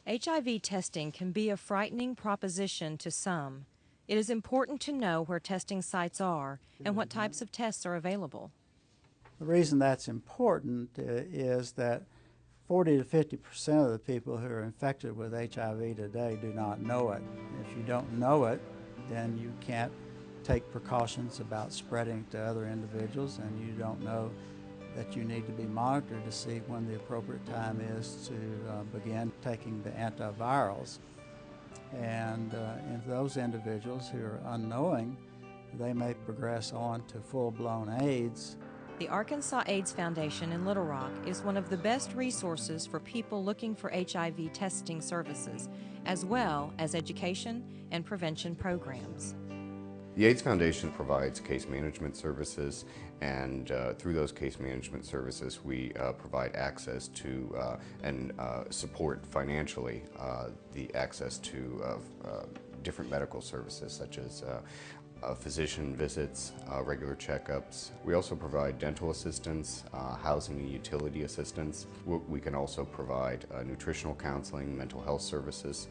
HIV testing can be a frightening proposition to some. It is important to know where testing sites are and what types of tests are available. The reason that's important is that 40 to 50% of the people who are infected with HIV today do not know it. If you don't know it, then you can't take precautions about spreading to other individuals, and you don't know that you need to be monitored to see when the appropriate time is to begin taking the antivirals. And in those individuals who are unknowing, they may progress on to full-blown AIDS. The Arkansas AIDS Foundation in Little Rock is one of the best resources for people looking for HIV testing services, as well as education and prevention programs. The AIDS Foundation provides case management services, and through those case management services we provide access to and support financially the access to different medical services such as physician visits, regular checkups. We also provide dental assistance, housing and utility assistance. We can also provide nutritional counseling, mental health services,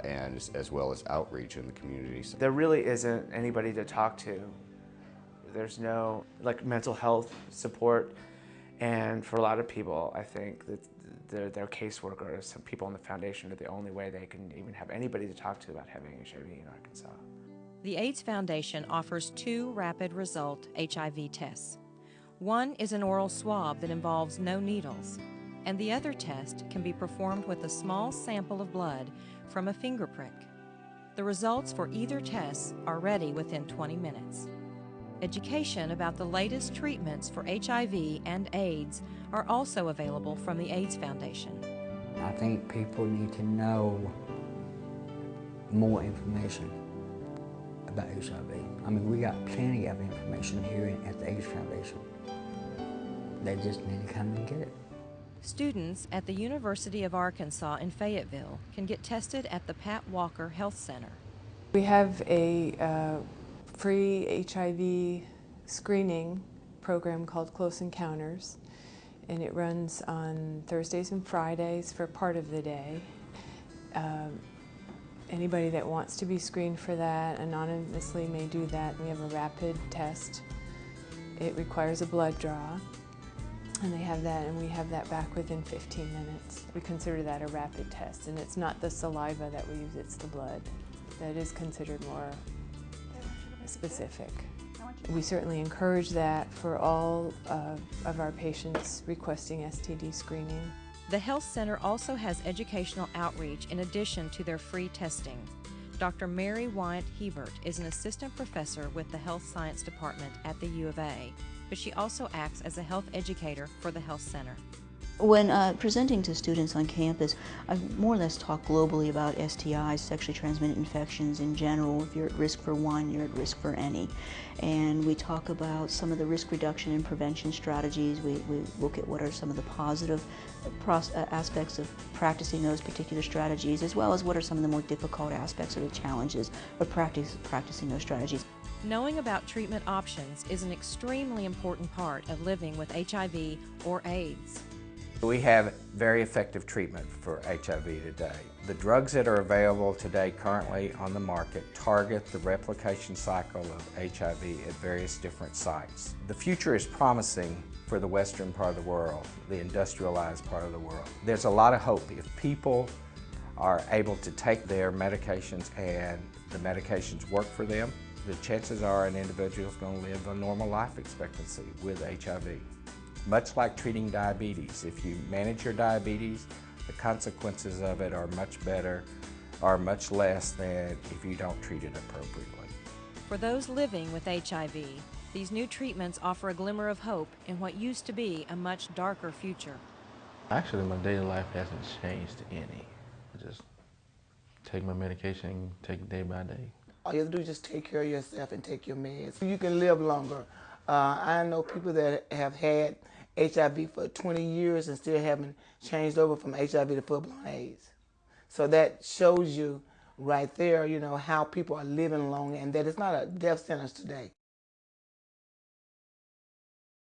and as well as outreach in the communities. There really isn't anybody to talk to. There's no mental health support, and for a lot of people I think that their caseworkers, some people in the foundation, are the only way they can even have anybody to talk to about having HIV in Arkansas. The AIDS Foundation offers 2 rapid result HIV tests. One is an oral swab that involves no needles, and the other test can be performed with a small sample of blood from a finger prick. The results for either test are ready within 20 minutes. Education about the latest treatments for HIV and AIDS are also available from the AIDS Foundation. I think people need to know more information about HIV. I mean, we got plenty of information here at the AIDS Foundation. They just need to come and get it. Students at the University of Arkansas in Fayetteville can get tested at the Pat Walker Health Center. We have a free HIV screening program called Close Encounters, and it runs on Thursdays and Fridays for part of the day. Anybody that wants to be screened for that anonymously may do that. We have a rapid test. It requires a blood draw, and they have that, and we have that back within 15 minutes. We consider that a rapid test, and it's not the saliva that we use, it's the blood. That is considered more specific. We certainly encourage that for all of our patients requesting STD screening. The health center also has educational outreach in addition to their free testing. Dr. Mary Wyatt Hebert is an assistant professor with the Health Science Department at the U of A, but she also acts as a health educator for the health center. When presenting to students on campus, I more or less talk globally about STIs, sexually transmitted infections in general. If you're at risk for one, you're at risk for any. And we talk about some of the risk reduction and prevention strategies. We look at what are some of the positive aspects of practicing those particular strategies, as well as what are some of the more difficult aspects or the challenges of practicing those strategies. Knowing about treatment options is an extremely important part of living with HIV or AIDS. We have very effective treatment for HIV today. The drugs that are available today currently on the market target the replication cycle of HIV at various different sites. The future is promising for the western part of the world, the industrialized part of the world. There's a lot of hope. If people are able to take their medications and the medications work for them, the chances are an individual is going to live a normal life expectancy with HIV. Much like treating diabetes, if you manage your diabetes, the consequences of it are much better, or much less than if you don't treat it appropriately. For those living with HIV, these new treatments offer a glimmer of hope in what used to be a much darker future. Actually, my daily life hasn't changed any. I just take my medication, take it day by day. All you have to do is just take care of yourself and take your meds. You can live longer. I know people that have had HIV for 20 years and still haven't changed over from HIV to full-blown AIDS. So that shows you right there, you know, how people are living long and that it's not a death sentence today.